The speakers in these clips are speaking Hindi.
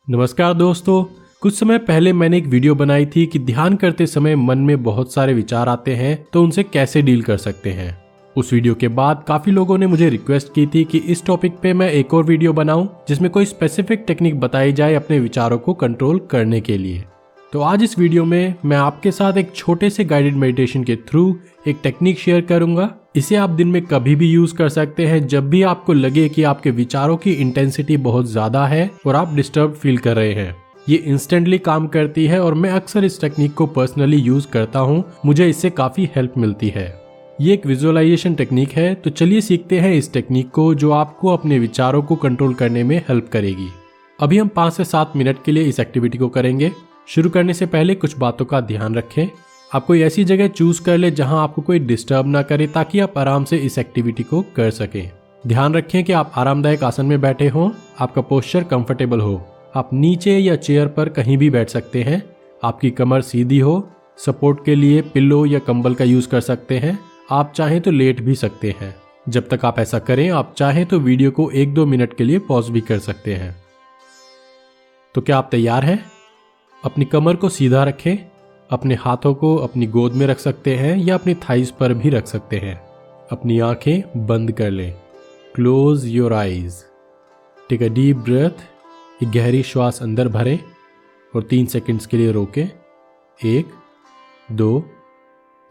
नमस्कार दोस्तों। कुछ समय पहले मैंने एक वीडियो बनाई थी कि ध्यान करते समय मन में बहुत सारे विचार आते हैं तो उनसे कैसे डील कर सकते हैं। उस वीडियो के बाद काफी लोगों ने मुझे रिक्वेस्ट की थी कि इस टॉपिक पे मैं एक और वीडियो बनाऊं जिसमें कोई स्पेसिफिक टेक्निक बताई जाए अपने विचारों को कंट्रोल करने के लिए। तो आज इस वीडियो में मैं आपके साथ एक छोटे से गाइडेड मेडिटेशन के थ्रू एक टेक्निक शेयर करूंगा। इसे आप दिन में कभी भी यूज कर सकते हैं जब भी आपको लगे कि आपके विचारों की इंटेंसिटी बहुत ज्यादा है और आप डिस्टर्ब फील कर रहे हैं। ये इंस्टेंटली काम करती है और मैं अक्सर इस टेक्निक को पर्सनली यूज करता हूँ। मुझे इससे काफी हेल्प मिलती है। ये एक विजुअलाइजेशन टेक्निक है, तो चलिए सीखते हैं इस टेक्निक को जो आपको अपने विचारों को कंट्रोल करने में हेल्प करेगी। अभी हम 5 से 7 मिनट के लिए इस एक्टिविटी को करेंगे। शुरू करने से पहले कुछ बातों का ध्यान रखें। आप कोई ऐसी जगह चूज कर ले जहां आपको कोई डिस्टर्ब ना करे ताकि आप आराम से इस एक्टिविटी को कर सकें। ध्यान रखें कि आप आरामदायक आसन में बैठे हों, आपका पोस्चर कंफर्टेबल हो। आप नीचे या चेयर पर कहीं भी बैठ सकते हैं। आपकी कमर सीधी हो। सपोर्ट के लिए पिल्लो या कंबल का यूज कर सकते हैं। आप चाहें तो लेट भी सकते हैं। जब तक आप ऐसा करें, आप चाहें तो वीडियो को 1-2 मिनट के लिए पॉज भी कर सकते हैं। तो क्या आप तैयार हैं? अपनी कमर को सीधा रखें। अपने हाथों को अपनी गोद में रख सकते हैं या अपनी थाइस पर भी रख सकते हैं। अपनी आंखें बंद कर लें। Close your eyes. Take a deep breath. एक गहरी श्वास अंदर भरें और 3 सेकंड्स के लिए रोकें। 1, 2,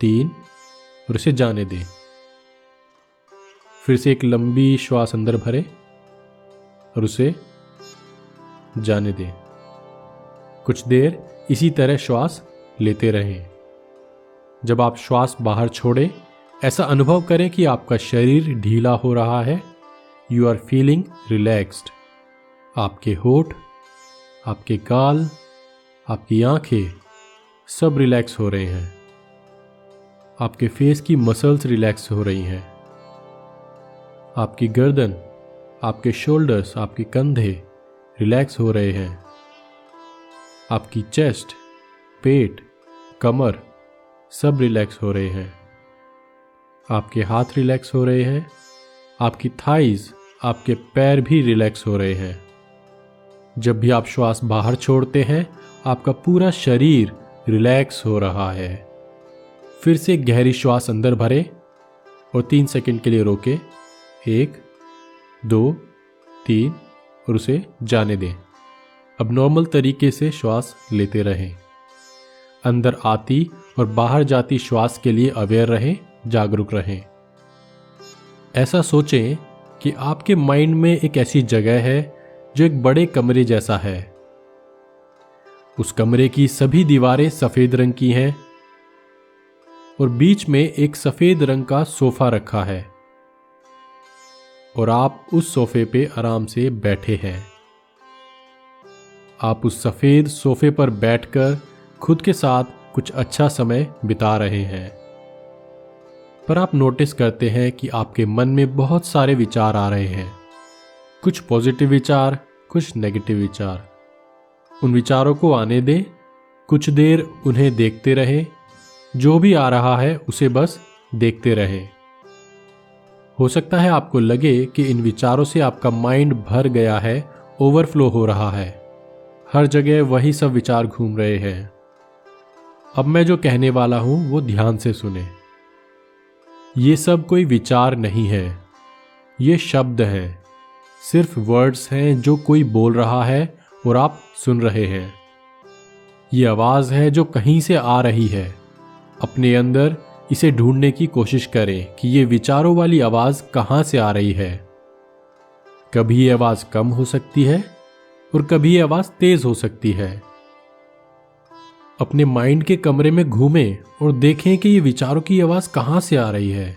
3 और उसे जाने दें। फिर से एक लंबी श्वास अंदर भरें और उसे जाने दें। कुछ देर इसी तरह श्वास लेते रहें। जब आप श्वास बाहर छोड़ें, ऐसा अनुभव करें कि आपका शरीर ढीला हो रहा है। You are feeling relaxed. आपके होठ, आपके गाल, आपकी आंखें सब रिलैक्स हो रहे हैं। आपके फेस की मसल्स रिलैक्स हो रही हैं। आपकी गर्दन, आपके शोल्डर्स, आपके कंधे रिलैक्स हो रहे हैं। आपकी चेस्ट, पेट, कमर सब रिलैक्स हो रहे हैं। आपके हाथ रिलैक्स हो रहे हैं। आपकी थाइज, आपके पैर भी रिलैक्स हो रहे हैं। जब भी आप श्वास बाहर छोड़ते हैं, आपका पूरा शरीर रिलैक्स हो रहा है। फिर से एक गहरी श्वास अंदर भरें और 3 सेकंड के लिए रोकें। 1, 2, 3 और उसे जाने दें। अब नॉर्मल तरीके से श्वास लेते रहें। अंदर आती और बाहर जाती श्वास के लिए अवेयर रहें, जागरूक रहें। ऐसा सोचें कि आपके माइंड में एक ऐसी जगह है जो एक बड़े कमरे जैसा है। उस कमरे की सभी दीवारें सफेद रंग की हैं और बीच में एक सफेद रंग का सोफा रखा है और आप उस सोफे पे आराम से बैठे हैं। आप उस सफेद सोफे पर बैठकर खुद के साथ कुछ अच्छा समय बिता रहे हैं। पर आप नोटिस करते हैं कि आपके मन में बहुत सारे विचार आ रहे हैं। कुछ पॉजिटिव विचार, कुछ नेगेटिव विचार। उन विचारों को आने दें। कुछ देर उन्हें देखते रहें। जो भी आ रहा है उसे बस देखते रहें। हो सकता है आपको लगे कि इन विचारों से आपका माइंड भर गया है, ओवरफ्लो हो रहा है। हर जगह वही सब विचार घूम रहे हैं। अब मैं जो कहने वाला हूं वो ध्यान से सुने। ये सब कोई विचार नहीं है, ये शब्द हैं। सिर्फ वर्ड्स हैं जो कोई बोल रहा है और आप सुन रहे हैं। ये आवाज है जो कहीं से आ रही है। अपने अंदर इसे ढूंढने की कोशिश करें कि ये विचारों वाली आवाज कहां से आ रही है। कभी ये आवाज कम हो सकती है और कभी ये आवाज तेज हो सकती है। अपने माइंड के कमरे में घूमें और देखें कि ये विचारों की आवाज कहां से आ रही है।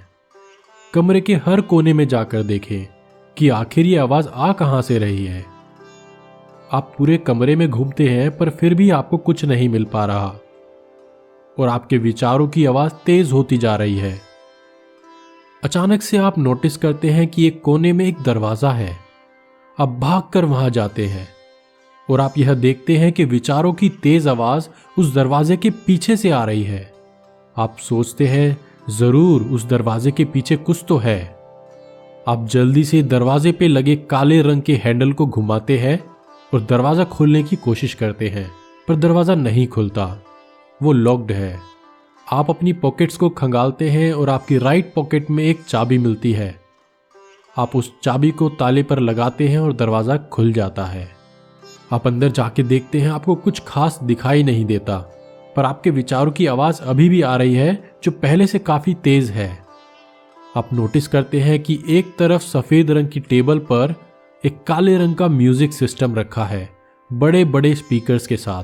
कमरे के हर कोने में जाकर देखें कि आखिर ये आवाज आ कहां से रही है। आप पूरे कमरे में घूमते हैं पर फिर भी आपको कुछ नहीं मिल पा रहा और आपके विचारों की आवाज तेज होती जा रही है। अचानक से आप नोटिस करते हैं कि एक कोने में एक दरवाजा है। आप भागकर वहां जाते हैं और आप यह देखते हैं कि विचारों की तेज आवाज उस दरवाजे के पीछे से आ रही है। आप सोचते हैं जरूर उस दरवाजे के पीछे कुछ तो है। आप जल्दी से दरवाजे पे लगे काले रंग के हैंडल को घुमाते हैं और दरवाज़ा खोलने की कोशिश करते हैं, पर दरवाज़ा नहीं खुलता, वो लॉक्ड है। आप अपनी पॉकेट्स को खंगालते हैं और आपकी राइट पॉकेट में एक चाबी मिलती है। आप उस चाबी को ताले पर लगाते हैं और दरवाज़ा खुल जाता है। आप अंदर जाके देखते हैं, आपको कुछ खास दिखाई नहीं देता, पर आपके विचारों की आवाज़ अभी भी आ रही है, जो पहले से काफ़ी तेज़ है। आप नोटिस करते हैं कि एक तरफ सफ़ेद रंग की टेबल पर एक काले रंग का म्यूजिक सिस्टम रखा है, बड़े बड़े स्पीकर्स के साथ।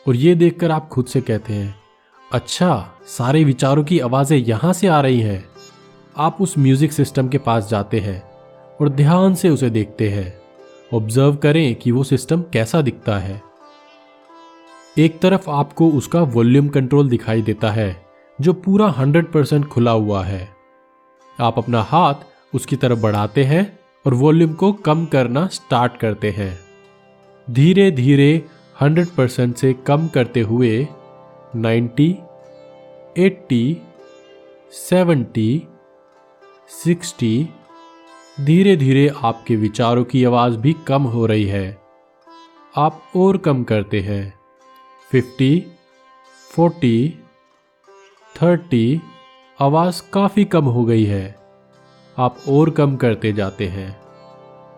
और ये देखकर आप खुद से कहते हैं, अच्छा, सारे विचारों की आवाज़ें यहाँ से आ रही हैं। आप उस म्यूजिक सिस्टम के पास जाते हैं और ध्यान से उसे देखते हैं। ऑब्जर्व करें कि वो सिस्टम कैसा दिखता है। एक तरफ आपको उसका वॉल्यूम कंट्रोल दिखाई देता है, जो पूरा 100% खुला हुआ है। आप अपना हाथ उसकी तरफ बढ़ाते हैं और वॉल्यूम को कम करना स्टार्ट करते हैं। धीरे धीरे 100% से कम करते हुए 90, 80, 70, 60, धीरे धीरे आपके विचारों की आवाज़ भी कम हो रही है। आप और कम करते हैं। 50, 40, 30, आवाज़ काफ़ी कम हो गई है। आप और कम करते जाते हैं।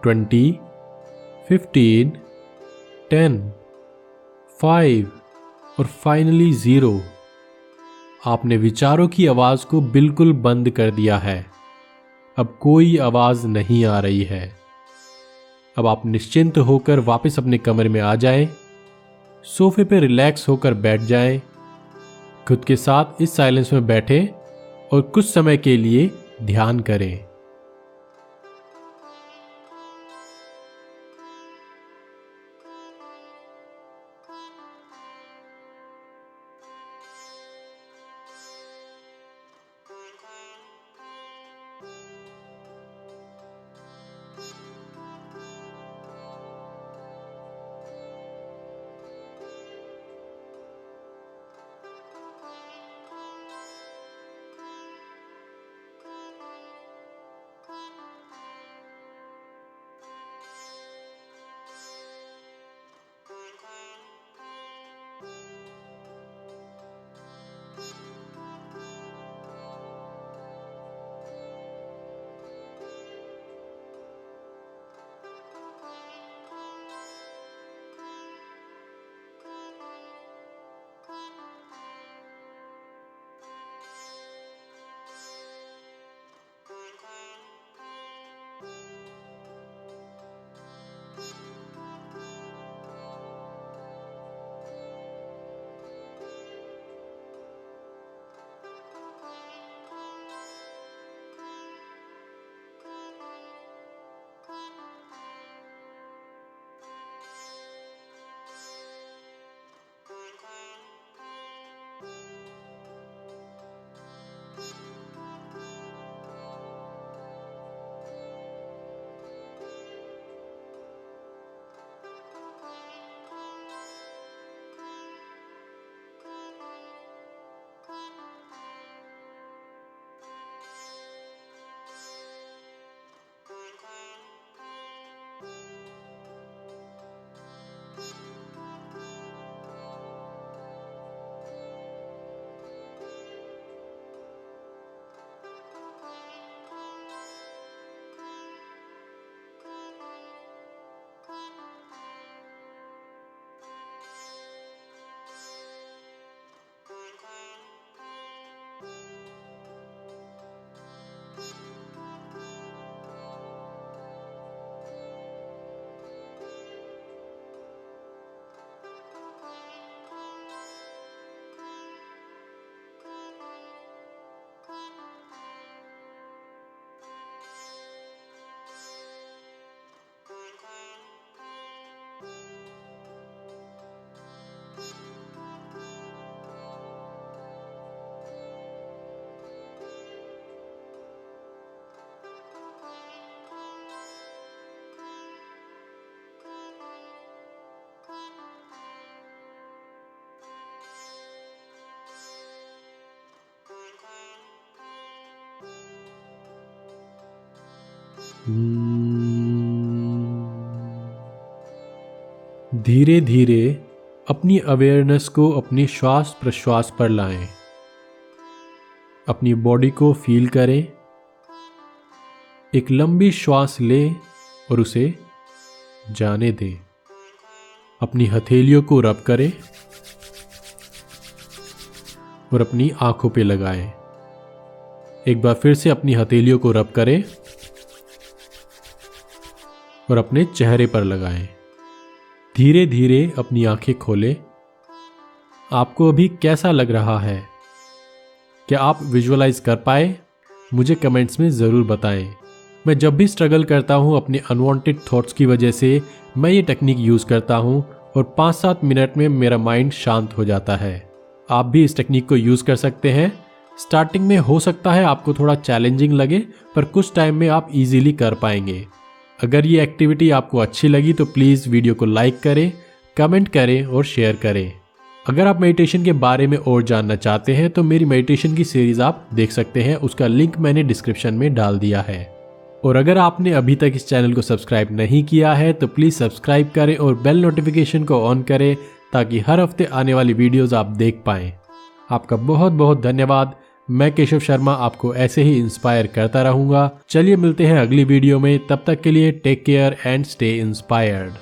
20, 15, 10, 5 और फाइनली 0। आपने विचारों की आवाज़ को बिल्कुल बंद कर दिया है। अब कोई आवाज़ नहीं आ रही है। अब आप निश्चिंत होकर वापस अपने कमरे में आ जाएं, सोफे पे रिलैक्स होकर बैठ जाएं, खुद के साथ इस साइलेंस में बैठें और कुछ समय के लिए ध्यान करें। धीरे धीरे अपनी अवेयरनेस को अपनी श्वास प्रश्वास पर लाएं। अपनी बॉडी को फील करें। एक लंबी श्वास लें और उसे जाने दें। अपनी हथेलियों को रब करें और अपनी आंखों पे लगाएं। एक बार फिर से अपनी हथेलियों को रब करें और अपने चेहरे पर लगाएं। धीरे धीरे अपनी आंखें खोलें। आपको अभी कैसा लग रहा है? क्या आप विजुअलाइज कर पाए? मुझे कमेंट्स में ज़रूर बताएं। मैं जब भी स्ट्रगल करता हूँ अपने अनवांटेड थॉट्स की वजह से, मैं ये टेक्निक यूज़ करता हूँ और 5-7 मिनट में मेरा माइंड शांत हो जाता है। आप भी इस टेक्निक को यूज़ कर सकते हैं। स्टार्टिंग में हो सकता है आपको थोड़ा चैलेंजिंग लगे, पर कुछ टाइम में आप इजीली कर पाएंगे। अगर ये एक्टिविटी आपको अच्छी लगी तो प्लीज़ वीडियो को लाइक करें, कमेंट करें और शेयर करें। अगर आप मेडिटेशन के बारे में और जानना चाहते हैं तो मेरी मेडिटेशन की सीरीज़ आप देख सकते हैं, उसका लिंक मैंने डिस्क्रिप्शन में डाल दिया है। और अगर आपने अभी तक इस चैनल को सब्सक्राइब नहीं किया है तो प्लीज़ सब्सक्राइब करें और बेल नोटिफिकेशन को ऑन करें ताकि हर हफ्ते आने वाली वीडियोज़ आप देख पाएँ। आपका बहुत बहुत धन्यवाद। मैं केशव शर्मा आपको ऐसे ही इंस्पायर करता रहूँगा। चलिए मिलते हैं अगली वीडियो में, तब तक के लिए take care and stay inspired.